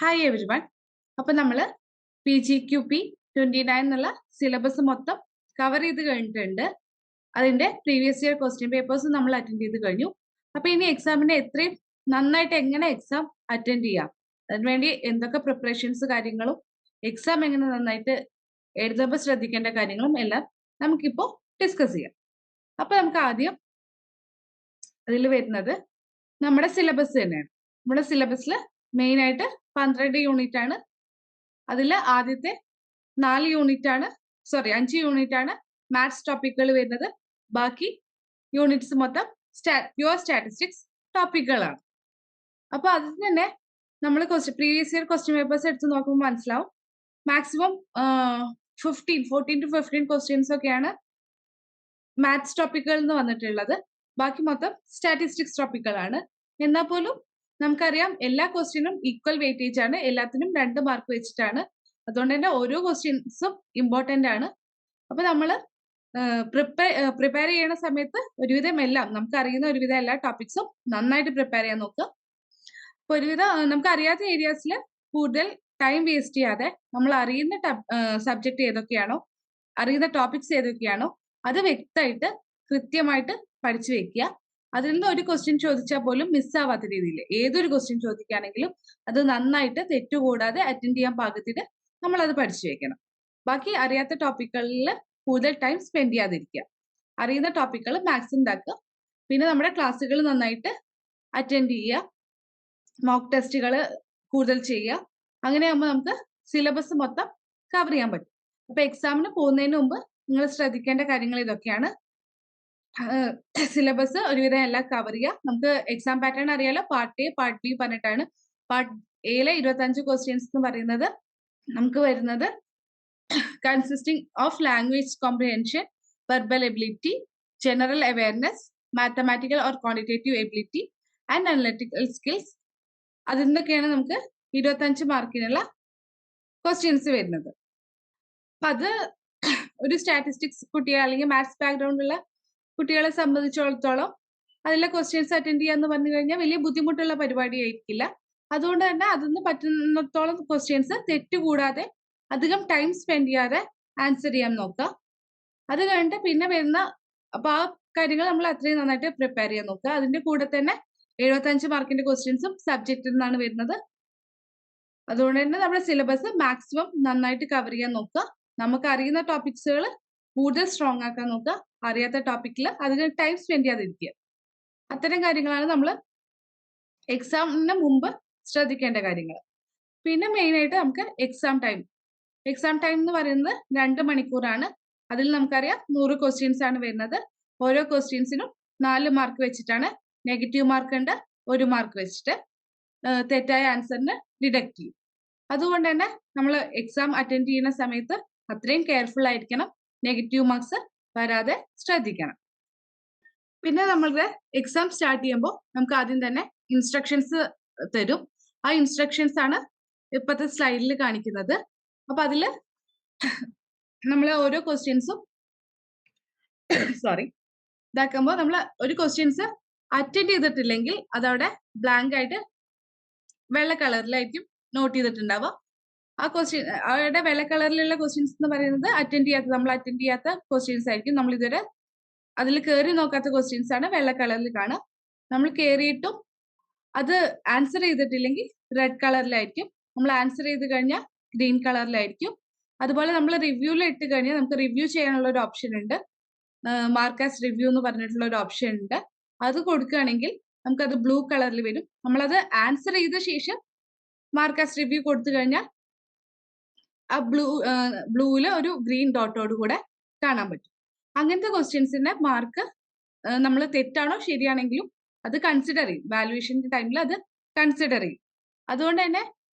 Hi everyone. അപ്പം നമ്മൾ PGQP29 എന്നുള്ള സിലബസ് മൊത്തം കവർ ചെയ്ത് കഴിഞ്ഞിട്ടുണ്ട്. അതിൻ്റെ പ്രീവിയസ് ഇയർ ക്വസ്റ്റ്യൻ പേപ്പേഴ്സ് നമ്മൾ അറ്റൻഡ് ചെയ്ത് കഴിഞ്ഞു. അപ്പോൾ ഇനി എക്സാമിന് എത്രയും നന്നായിട്ട് എങ്ങനെ എക്സാം അറ്റൻഡ് ചെയ്യാം, അതിനുവേണ്ടി എന്തൊക്കെ പ്രിപ്പറേഷൻസ് കാര്യങ്ങളും എക്സാം എങ്ങനെ നന്നായിട്ട് എഴുതുമ്പോൾ ശ്രദ്ധിക്കേണ്ട കാര്യങ്ങളും എല്ലാം നമുക്കിപ്പോൾ ഡിസ്കസ് ചെയ്യാം. അപ്പോൾ നമുക്ക് ആദ്യം അതിൽ വരുന്നത് നമ്മുടെ സിലബസ് തന്നെയാണ്. നമ്മുടെ സിലബസിൽ മെയിനായിട്ട് 12 യൂണിറ്റ് ആണ്. അതിൽ ആദ്യത്തെ 5 യൂണിറ്റ് ആണ് മാത്സ് ടോപ്പിക്കുകൾ വരുന്നത്. ബാക്കി യൂണിറ്റ്സ് മൊത്തം പ്യുവർ സ്റ്റാറ്റിസ്റ്റിക്സ് ടോപ്പിക്കുകളാണ്. അപ്പോൾ അതിൽ തന്നെ നമ്മൾ പ്രീവിയസ് ഇയർ ക്വസ്റ്റ്യൻ പേപ്പേഴ്സ് എടുത്ത് നോക്കുമ്പോൾ മനസ്സിലാവും മാക്സിമം 14 to 15 ക്വസ്റ്റ്യൻസ് ഒക്കെയാണ് മാത്സ് ടോപ്പിക്കുകൾ എന്ന് വന്നിട്ടുള്ളത്. ബാക്കി മൊത്തം സ്റ്റാറ്റിസ്റ്റിക്സ് ടോപ്പിക്കുകളാണ്. എന്നാൽ പോലും നമുക്കറിയാം എല്ലാ ക്വസ്റ്റ്യനും ഈക്വൽ വെയിറ്റേജ് ആണ്, എല്ലാത്തിനും 2 മാർക്ക് വെച്ചിട്ടാണ്. അതുകൊണ്ട് തന്നെ ഓരോ ക്വസ്റ്റ്യൻസും ഇമ്പോർട്ടൻ്റ് ആണ്. അപ്പോൾ നമ്മൾ പ്രിപ്പയർ ചെയ്യുന്ന സമയത്ത് ഒരുവിധം എല്ലാം നമുക്കറിയുന്ന ഒരുവിധം എല്ലാ ടോപ്പിക്സും നന്നായിട്ട് പ്രിപ്പയർ ചെയ്യാൻ നോക്കുക. അപ്പോൾ ഒരുവിധം നമുക്കറിയാത്ത ഏരിയാസിൽ കൂടുതൽ ടൈം വേസ്റ്റ് ചെയ്യാതെ നമ്മൾ അറിയുന്ന സബ്ജക്റ്റ് ഏതൊക്കെയാണോ, അറിയുന്ന ടോപ്പിക്സ് ഏതൊക്കെയാണോ അത് വ്യക്തമായിട്ട് കൃത്യമായിട്ട് പഠിച്ചു വെക്കുക. അതിൽ നിന്ന് ഒരു ക്വസ്റ്റ്യൻ ചോദിച്ചാൽ പോലും മിസ്സാവാത്ത രീതിയിൽ ഏതൊരു ക്വസ്റ്റ്യൻ ചോദിക്കുകയാണെങ്കിലും അത് നന്നായിട്ട് തെറ്റുകൂടാതെ അറ്റൻഡ് ചെയ്യാൻ പാകത്തിന് നമ്മൾ അത് പഠിച്ചു വെക്കണം. ബാക്കി അറിയാത്ത ടോപ്പിക്കുകളിൽ കൂടുതൽ ടൈം സ്പെൻഡ് ചെയ്യാതിരിക്കുക. അറിയുന്ന ടോപ്പിക്കുകൾ മാക്സിമം ഇതാക്കുക. പിന്നെ നമ്മുടെ ക്ലാസ്സുകൾ നന്നായിട്ട് അറ്റൻഡ് ചെയ്യുക, മോക്ക് ടെസ്റ്റുകൾ കൂടുതൽ ചെയ്യുക. അങ്ങനെയാകുമ്പോൾ നമുക്ക് സിലബസ് മൊത്തം കവർ ചെയ്യാൻ പറ്റും. അപ്പോൾ എക്സാമിന് പോകുന്നതിന് മുമ്പ് നിങ്ങൾ ശ്രദ്ധിക്കേണ്ട കാര്യങ്ങൾ ഇതൊക്കെയാണ്. സിലബസ് ഒരുവിധം എല്ലാം കവർ ചെയ്യുക. നമുക്ക് എക്സാം പാറ്റേൺ അറിയാലോ, പാർട്ട് എ പാർട്ട് ബി പറഞ്ഞിട്ടാണ്. പാർട്ട് എയിലെ 25 ക്വസ്റ്റ്യൻസ് എന്ന് പറയുന്നത് നമുക്ക് വരുന്നത് consisting of language comprehension, verbal ability, general awareness, mathematical or quantitative ability and analytical skills. അതിൽ നിന്നൊക്കെയാണ് നമുക്ക് 25 മാർക്കിനുള്ള ക്വസ്റ്റ്യൻസ് വരുന്നത്. അപ്പം അത് ഒരു സ്റ്റാറ്റിസ്റ്റിക്സ് കുട്ടിയെ അല്ലെങ്കിൽ മാത്സ് ബാക്ക്ഗ്രൗണ്ട് ഉള്ള കുട്ടികളെ സംബന്ധിച്ചിടത്തോളം അതിലെ ക്വസ്റ്റ്യൻസ് അറ്റൻഡ് ചെയ്യാന്ന് പറഞ്ഞു കഴിഞ്ഞാൽ വലിയ ബുദ്ധിമുട്ടുള്ള പരിപാടി ആയിരിക്കില്ല. അതുകൊണ്ട് തന്നെ അതിന് പറ്റുന്നിടത്തോളം ക്വസ്റ്റ്യൻസ് തെറ്റുകൂടാതെ അധികം ടൈം സ്പെൻഡ് ചെയ്യാതെ ആൻസർ ചെയ്യാൻ നോക്കുക. അത് കഴിഞ്ഞിട്ട് പിന്നെ വരുന്ന അപ്പോൾ ആ കാര്യങ്ങൾ നമ്മൾ അത്രയും നന്നായിട്ട് പ്രിപ്പയർ ചെയ്യാൻ നോക്കുക. അതിന്റെ കൂടെ തന്നെ 75 മാർക്കിന്റെ ക്വസ്റ്റ്യൻസും സബ്ജക്റ്റിൽ നിന്നാണ് വരുന്നത്. അതുകൊണ്ട് തന്നെ നമ്മുടെ സിലബസ് മാക്സിമം നന്നായിട്ട് കവർ ചെയ്യാൻ നോക്കുക. നമുക്ക് അറിയുന്ന ടോപ്പിക്സുകൾ കൂടുതൽ സ്ട്രോങ് ആക്കാൻ നോക്കുക. അറിയാത്ത ടോപ്പിക്കിൽ അതിന് ടൈം സ്പെൻഡ് ചെയ്യാതിരിക്കുക. അത്തരം കാര്യങ്ങളാണ് നമ്മൾ എക്സാമിന് മുമ്പ് ശ്രദ്ധിക്കേണ്ട കാര്യങ്ങൾ. പിന്നെ മെയിനായിട്ട് നമുക്ക് എക്സാം ടൈം എന്ന് പറയുന്നത് 2 മണിക്കൂറാണ്. അതിൽ നമുക്കറിയാം 100 ക്വസ്റ്റ്യൻസ് ആണ് വരുന്നത്. ഓരോ ക്വസ്റ്റ്യൻസിനും 4 മാർക്ക് വെച്ചിട്ടാണ്. നെഗറ്റീവ് മാർക്ക് ഉണ്ട്, 1 മാർക്ക് വെച്ചിട്ട് തെറ്റായ ആൻസറിന് ഡിഡക്റ്റ് ചെയ്യും. അതുകൊണ്ട് തന്നെ നമ്മൾ എക്സാം അറ്റൻഡ് ചെയ്യുന്ന സമയത്ത് അത്രയും കെയർഫുൾ ആയിരിക്കണം. നെഗറ്റീവ് മാർക്സ് വരാതെ ശ്രദ്ധിക്കണം. പിന്നെ നമ്മളുടെ എക്സാം സ്റ്റാർട്ട് ചെയ്യുമ്പോൾ നമുക്ക് ആദ്യം തന്നെ ഇൻസ്ട്രക്ഷൻസ് തരും. ആ ഇൻസ്ട്രക്ഷൻസ് ആണ് ഇപ്പോഴത്തെ സ്ലൈഡിൽ കാണിക്കുന്നത്. അപ്പൊ അതിൽ നമ്മൾ ഓരോ ക്വസ്റ്റ്യൻസും ഇതാക്കുമ്പോൾ നമ്മൾ ഒരു ക്വസ്റ്റ്യൻസ് അറ്റൻഡ് ചെയ്തിട്ടില്ലെങ്കിൽ അതവിടെ ബ്ലാങ്ക് ആയിട്ട് വെള്ള കളറിലായിരിക്കും നോട്ട് ചെയ്തിട്ടുണ്ടാവുക. ആ ക്വസ്റ്റ്യൻ അവരുടെ വെള്ള കളറിലുള്ള ക്വസ്റ്റ്യൻസ് എന്ന് പറയുന്നത് നമ്മൾ അറ്റൻഡ് ചെയ്യാത്ത ക്വസ്റ്റ്യൻസ് ആയിരിക്കും. നമ്മൾ ഇതുവരെ അതിൽ കയറി നോക്കാത്ത ക്വസ്റ്റ്യൻസ് ആണ് വെള്ള കളറിൽ കാണുക. നമ്മൾ കയറിയിട്ടും അത് ആൻസർ ചെയ്തിട്ടില്ലെങ്കിൽ റെഡ് കളറിലായിരിക്കും. നമ്മൾ ആൻസർ ചെയ്ത് കഴിഞ്ഞാൽ ഗ്രീൻ കളറിലായിരിക്കും. അതുപോലെ നമ്മൾ റിവ്യൂവിൽ ഇട്ട് കഴിഞ്ഞാൽ നമുക്ക് റിവ്യൂ ചെയ്യാനുള്ള ഒരു ഓപ്ഷൻ ഉണ്ട്. മാർക്ക് ആസ് റിവ്യൂ എന്ന് പറഞ്ഞിട്ടുള്ള ഒരു ഓപ്ഷൻ ഉണ്ട്. അത് കൊടുക്കുകയാണെങ്കിൽ നമുക്കത് ബ്ലൂ കളറിൽ വരും. നമ്മളത് ആൻസർ ചെയ്ത ശേഷം മാർക്ക് ആസ് റിവ്യൂ കൊടുത്തു കഴിഞ്ഞാൽ ആ ബ്ലൂവിൽ ഒരു ഗ്രീൻ ഡോട്ടോട് കൂടെ കാണാൻ പറ്റും. അങ്ങനത്തെ ക്വസ്റ്റ്യൻസിന്റെ മാർക്ക് നമ്മൾ തെറ്റാണോ ശരിയാണെങ്കിലും അത് കൺസിഡർ ചെയ്യും. വാല്യുവേഷന്റെ ടൈമിൽ അത് കൺസിഡർ ചെയ്യും. അതുകൊണ്ട് തന്നെ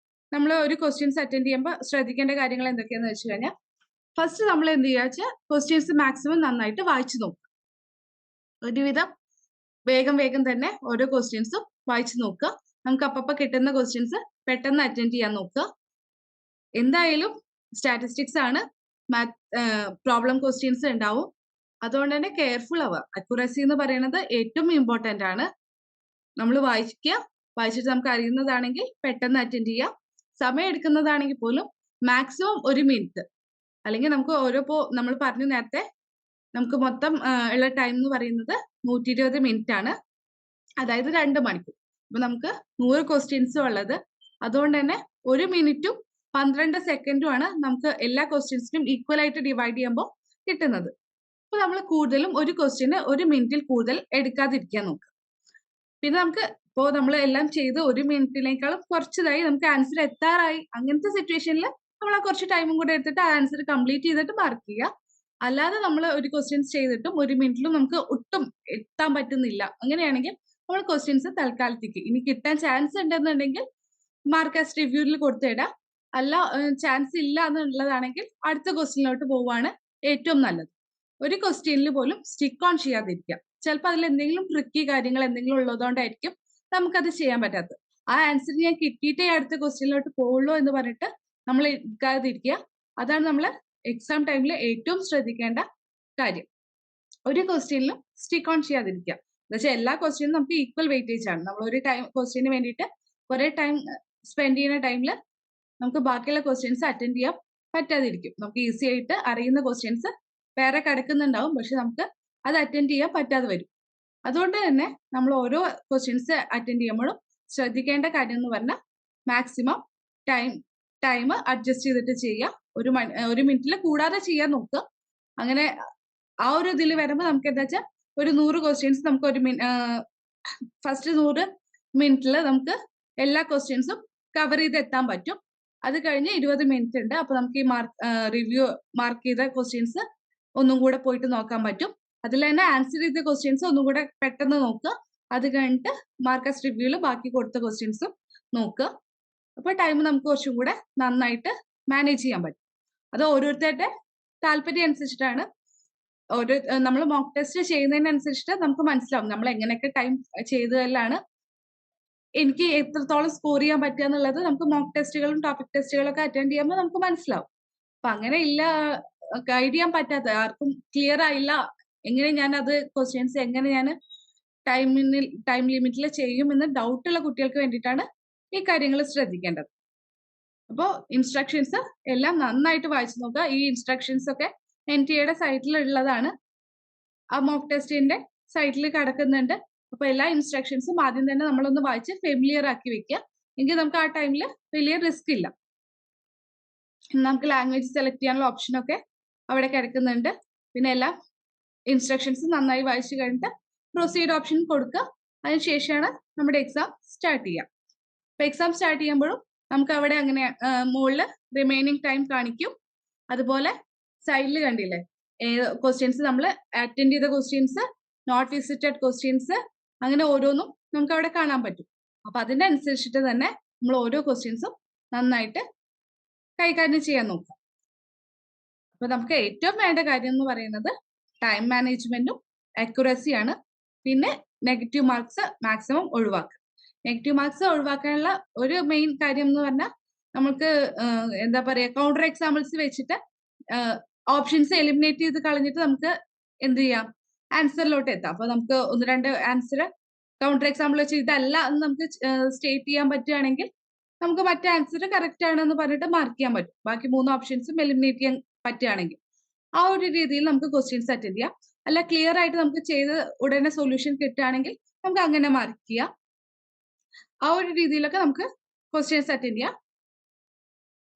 നമ്മൾ ഒരു ക്വസ്റ്റ്യൻസ് അറ്റൻഡ് ചെയ്യുമ്പോൾ ശ്രദ്ധിക്കേണ്ട കാര്യങ്ങൾ എന്തൊക്കെയാന്ന് വെച്ച് കഴിഞ്ഞാൽ, ഫസ്റ്റ് നമ്മൾ എന്ത് ചെയ്യുക വെച്ചാൽ ക്വസ്റ്റ്യൻസ് മാക്സിമം നന്നായിട്ട് വായിച്ചു നോക്കുക. ഒരുവിധം വേഗം തന്നെ ഓരോ ക്വസ്റ്റ്യൻസും വായിച്ചു നോക്കുക. നമുക്ക് അപ്പപ്പോൾ കിട്ടുന്ന ക്വസ്റ്റ്യൻസ് പെട്ടെന്ന് അറ്റൻഡ് ചെയ്യാൻ നോക്കുക. എന്തായാലും സ്റ്റാറ്റിസ്റ്റിക്സ് ആണ്, പ്രോബ്ലം ക്വസ്റ്റ്യൻസ് ഉണ്ടാവും. അതുകൊണ്ട് തന്നെ കെയർഫുൾ ആവുക. അക്യുറസി എന്ന് പറയുന്നത് ഏറ്റവും ഇമ്പോർട്ടൻ്റ് ആണ്. നമ്മൾ വായിച്ചിട്ട് നമുക്ക് അറിയുന്നതാണെങ്കിൽ പെട്ടെന്ന് അറ്റൻഡ് ചെയ്യുക. സമയം എടുക്കുന്നതാണെങ്കിൽ പോലും മാക്സിമം 1 മിനിറ്റ്, അല്ലെങ്കിൽ നമുക്ക് നമ്മൾ പറഞ്ഞു നേരത്തെ നമുക്ക് മൊത്തം ഉള്ള ടൈം എന്ന് പറയുന്നത് 120 മിനിറ്റ് ആണ്, അതായത് 2 മണിക്കൂർ. അപ്പൊ നമുക്ക് 100 ക്വസ്റ്റ്യൻസും ഉള്ളത്. അതുകൊണ്ട് തന്നെ 1 മിനിറ്റും 12 സെക്കൻഡും ആണ് നമുക്ക് എല്ലാ ക്വസ്റ്റ്യൻസിനും ഈക്വൽ ആയിട്ട് ഡിവൈഡ് ചെയ്യുമ്പോൾ കിട്ടുന്നത്. അപ്പൊ നമ്മൾ കൂടുതലും ഒരു ക്വസ്റ്റ്യന് 1 മിനിറ്റിൽ കൂടുതൽ എടുക്കാതിരിക്കാൻ നോക്കുക. പിന്നെ നമുക്ക് ഇപ്പോൾ നമ്മൾ എല്ലാം ചെയ്ത് 1 മിനിറ്റിനേക്കാളും കുറച്ചതായി നമുക്ക് ആൻസർ എത്താറായി, അങ്ങനത്തെ സിറ്റുവേഷനിൽ നമ്മൾ ആ കുറച്ച് ടൈമും കൂടെ എടുത്തിട്ട് ആ ആൻസർ കംപ്ലീറ്റ് ചെയ്തിട്ട് മാർക്ക് ചെയ്യുക. അല്ലാതെ നമ്മൾ ഒരു ക്വസ്റ്റ്യൻസ് ചെയ്തിട്ടും 1 മിനിറ്റിലും നമുക്ക് ഒട്ടും എത്താൻ പറ്റുന്നില്ല, അങ്ങനെയാണെങ്കിൽ നമ്മൾ ക്വസ്റ്റ്യൻസ് തൽക്കാലത്തേക്ക് ഇനി കിട്ടാൻ ചാൻസ് ഉണ്ടെന്നുണ്ടെങ്കിൽ മാർക്ക് ആസ് റിവ്യൂവിൽ കൊടുത്തിടാം. അല്ല ചാൻസ് ഇല്ല എന്നുള്ളതാണെങ്കിൽ അടുത്ത ക്വസ്റ്റ്യനിലോട്ട് പോവുകയാണ് ഏറ്റവും നല്ലത്. ഒരു ക്വസ്റ്റ്യനിൽ പോലും സ്റ്റിക്ക് ഓൺ ചെയ്യാതിരിക്കുക. ചിലപ്പോൾ അതിൽ എന്തെങ്കിലും ട്രിക്കി കാര്യങ്ങൾ എന്തെങ്കിലും ഉള്ളതുകൊണ്ടായിരിക്കും നമുക്കത് ചെയ്യാൻ പറ്റാത്തത്. ആ ആൻസർ ഞാൻ കിട്ടിയിട്ടേ അടുത്ത ക്വസ്റ്റ്യനിലോട്ട് പോകുള്ളൂ എന്ന് പറഞ്ഞിട്ട് നമ്മൾ എടുക്കാതിരിക്കുക. അതാണ് നമ്മൾ എക്സാം ടൈമിൽ ഏറ്റവും ശ്രദ്ധിക്കേണ്ട കാര്യം. ഒരു ക്വസ്റ്റ്യനിലും സ്റ്റിക്ക് ഓൺ ചെയ്യാതിരിക്കുക. എന്നുവെച്ചാൽ എല്ലാ ക്വസ്റ്റ്യനും നമുക്ക് ഈക്വൽ വെയിറ്റേജ് ആണ്. നമ്മൾ ഒരു ടൈം ക്വസ്റ്റ്യന് വേണ്ടിയിട്ട് കുറെ ടൈം സ്പെൻഡ് ചെയ്യുന്ന ടൈമിൽ നമുക്ക് ബാക്കിയുള്ള ക്വസ്റ്റ്യൻസ് അറ്റൻഡ് ചെയ്യാൻ പറ്റാതിരിക്കും. നമുക്ക് ഈസി ആയിട്ട് അറിയുന്ന ക്വസ്റ്റ്യൻസ് വേറെ കിടക്കുന്നുണ്ടാവും, പക്ഷെ നമുക്ക് അത് അറ്റൻഡ് ചെയ്യാൻ പറ്റാതെ വരും. അതുകൊണ്ട് തന്നെ നമ്മൾ ഓരോ ക്വസ്റ്റ്യൻസ് അറ്റൻഡ് ചെയ്യുമ്പോഴും ശ്രദ്ധിക്കേണ്ട കാര്യം എന്ന് പറഞ്ഞാൽ മാക്സിമം ടൈം അഡ്ജസ്റ്റ് ചെയ്തിട്ട് ചെയ്യുക. 1 മിനിറ്റിൽ കൂടാതെ ചെയ്യാൻ നോക്കുക. അങ്ങനെ ആ ഒരു ഇതിൽ വരുമ്പോൾ നമുക്ക് എന്താ വെച്ചാൽ ഒരു 100 ക്വസ്റ്റ്യൻസ് നമുക്ക് ഫസ്റ്റ് 100 മിനിറ്റിൽ നമുക്ക് എല്ലാ ക്വസ്റ്റ്യൻസും കവർ ചെയ്ത് എത്താൻ പറ്റും. അത് കഴിഞ്ഞ് 20 മിനിറ്റ് ഉണ്ട്. അപ്പൊ നമുക്ക് ഈ മാർക്ക് ചെയ്ത ക്വസ്റ്റ്യൻസ് ഒന്നും കൂടെ പോയിട്ട് നോക്കാൻ പറ്റും. അതിൽ തന്നെ ആൻസർ ചെയ്ത ക്വസ്റ്റ്യൻസ് ഒന്നും കൂടെ പെട്ടെന്ന് നോക്കുക. അത് കഴിഞ്ഞിട്ട് മാർക്കസ് റിവ്യൂവിൽ ബാക്കി കൊടുത്ത ക്വസ്റ്റ്യൻസും നോക്കുക. അപ്പൊ ടൈം നമുക്ക് കുറച്ചും കൂടെ നന്നായിട്ട് മാനേജ് ചെയ്യാൻ പറ്റും. അത് ഓരോരുത്തരുടെ താല്പര്യം അനുസരിച്ചിട്ടാണ്. നമ്മൾ മോക്ക് ടെസ്റ്റ് ചെയ്യുന്നതിനനുസരിച്ചിട്ട് നമുക്ക് മനസ്സിലാവും നമ്മൾ എങ്ങനെയൊക്കെ ടൈം ചെയ്തതിലാണ് എനിക്ക് എത്രത്തോളം സ്കോർ ചെയ്യാൻ പറ്റുക എന്നുള്ളത് നമുക്ക് മോക്ക് ടെസ്റ്റുകളും ടോപ്പിക് ടെസ്റ്റുകളും ഒക്കെ അറ്റൻഡ് ചെയ്യുമ്പോൾ നമുക്ക് മനസ്സിലാവും. അപ്പൊ അങ്ങനെ ഇല്ല, ഗൈഡ് ചെയ്യാൻ പറ്റാത്ത ആർക്കും ക്ലിയർ ആയില്ല എങ്ങനെ ഞാൻ അത് ക്വസ്റ്റ്യൻസ് എങ്ങനെ ഞാൻ ടൈം ലിമിറ്റിൽ ചെയ്യുമെന്ന് ഡൗട്ടുള്ള കുട്ടികൾക്ക് വേണ്ടിയിട്ടാണ് ഈ കാര്യങ്ങൾ ശ്രദ്ധിക്കേണ്ടത്. അപ്പോൾ ഇൻസ്ട്രക്ഷൻസ് എല്ലാം നന്നായിട്ട് വായിച്ചു നോക്കുക. ഈ ഇൻസ്ട്രക്ഷൻസ് ഒക്കെ NTA സൈറ്റിൽ ഉള്ളതാണ്, ആ മോക്ക് ടെസ്റ്റിന്റെ സൈറ്റിൽ കിടക്കുന്നുണ്ട്. അപ്പൊ എല്ലാ ഇൻസ്ട്രക്ഷൻസും ആദ്യം തന്നെ നമ്മളൊന്ന് വായിച്ച് ഫെമിലിയർ ആക്കി വെക്കുക. എങ്കിൽ നമുക്ക് ആ ടൈമിൽ വലിയ റിസ്ക് ഇല്ല. നമുക്ക് ലാംഗ്വേജ് സെലക്ട് ചെയ്യാനുള്ള ഓപ്ഷനൊക്കെ അവിടെ കിടക്കുന്നുണ്ട്. പിന്നെ എല്ലാ ഇൻസ്ട്രക്ഷൻസ് നന്നായി വായിച്ചു കഴിഞ്ഞിട്ട് പ്രൊസീഡ് ഓപ്ഷൻ കൊടുക്കുക. അതിനുശേഷമാണ് നമ്മുടെ എക്സാം സ്റ്റാർട്ട് ചെയ്യുക. അപ്പൊ എക്സാം സ്റ്റാർട്ട് ചെയ്യുമ്പോഴും നമുക്ക് അവിടെ അങ്ങനെ മുകളിൽ റിമൈനിങ് ടൈം കാണിക്കും. അതുപോലെ സൈഡിൽ കണ്ടില്ലേ ക്വസ്റ്റ്യൻസ് നമ്മൾ അറ്റൻഡ് ചെയ്ത ക്വസ്റ്റ്യൻസ്, നോട്ട് വിസിറ്റഡ് ക്വസ്റ്റ്യൻസ്, അങ്ങനെ ഓരോന്നും നമുക്ക് അവിടെ കാണാൻ പറ്റും. അപ്പൊ അതിന്റെ അനുസരിച്ചിട്ട് തന്നെ നമ്മൾ ഓരോ ക്വസ്റ്റ്യൻസും നന്നായിട്ട് കൈകാര്യം ചെയ്യാൻ നോക്കുക. അപ്പൊ നമുക്ക് ഏറ്റവും വേണ്ട കാര്യം എന്ന് പറയുന്നത് ടൈം മാനേജ്മെന്റും അക്യുറസിയാണ്. പിന്നെ നെഗറ്റീവ് മാർക്സ് മാക്സിമം ഒഴിവാക്കുക. നെഗറ്റീവ് മാർക്സ് ഒഴിവാക്കാനുള്ള ഒരു മെയിൻ കാര്യം എന്ന് പറഞ്ഞാൽ നമുക്ക് എന്താ പറയാ കൗണ്ടർ എക്സാമ്പിൾസ് വെച്ചിട്ട് ഓപ്ഷൻസ് എലിമിനേറ്റ് ചെയ്ത് കളഞ്ഞിട്ട് നമുക്ക് എന്ത് ചെയ്യാം, ആൻസറിലോട്ട് എത്താം. അപ്പൊ നമുക്ക് 1-2 ആൻസർ കൗണ്ടർ എക്സാമ്പിൾ വെച്ച് ഇതല്ല എന്ന് നമുക്ക് സ്റ്റേറ്റ് ചെയ്യാൻ പറ്റുകയാണെങ്കിൽ നമുക്ക് മറ്റേ ആൻസർ കറക്റ്റ് ആണെന്ന് പറഞ്ഞിട്ട് മാർക്ക് ചെയ്യാൻ പറ്റും. ബാക്കി 3 ഓപ്ഷൻസും എലിമിനേറ്റ് ചെയ്യാൻ പറ്റുകയാണെങ്കിൽ ആ ഒരു രീതിയിൽ നമുക്ക് ക്വസ്റ്റ്യൻസ് അറ്റൻഡ് ചെയ്യാം. അല്ല ക്ലിയർ ആയിട്ട് നമുക്ക് ചെയ്ത് ഉടനെ സൊല്യൂഷൻ കിട്ടുകയാണെങ്കിൽ നമുക്ക് അങ്ങനെ മാർക്ക് ചെയ്യാം. ആ ഒരു രീതിയിലൊക്കെ നമുക്ക് ക്വസ്റ്റ്യൻസ് അറ്റൻഡ് ചെയ്യാം.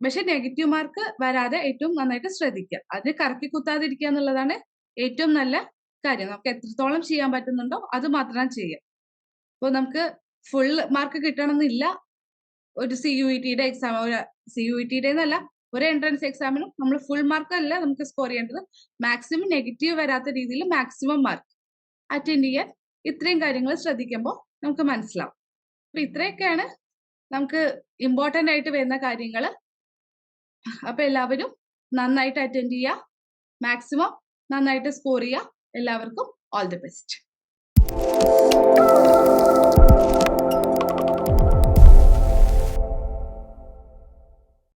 പക്ഷെ നെഗറ്റീവ് മാർക്ക് വരാതെ ഏറ്റവും നന്നായിട്ട് ശ്രദ്ധിക്കുക. അത് കറക്കി കുത്താതിരിക്കുക എന്നുള്ളതാണ് ഏറ്റവും നല്ല കാര്യം. നമുക്ക് എത്രത്തോളം ചെയ്യാൻ പറ്റുന്നുണ്ടോ അത് മാത്രം ചെയ്യാം. അപ്പോൾ നമുക്ക് ഫുൾ മാർക്ക് കിട്ടണമെന്നില്ല. ഒരു CUETയുടെ എക്സാം, CUETയുടെ എന്നല്ല ഒരു എൻട്രൻസ് എക്സാമിനും നമ്മൾ ഫുൾ മാർക്ക് അല്ല നമുക്ക് സ്കോർ ചെയ്യേണ്ടത്. മാക്സിമം നെഗറ്റീവ് വരാത്ത രീതിയിൽ മാക്സിമം മാർക്ക് അറ്റൻഡ് ചെയ്യാൻ ഇത്രയും കാര്യങ്ങൾ ശ്രദ്ധിക്കുമ്പോൾ നമുക്ക് മനസ്സിലാവും. അപ്പൊ ഇത്രയൊക്കെയാണ് നമുക്ക് ഇമ്പോർട്ടൻ്റ് ആയിട്ട് വരുന്ന കാര്യങ്ങൾ. അപ്പൊ എല്ലാവരും നന്നായിട്ട് അറ്റൻഡ് ചെയ്യുക, മാക്സിമം നന്നായിട്ട് സ്കോർ ചെയ്യുക. എല്ലാവർക്കും ഓൾ ദി ബെസ്റ്റ്.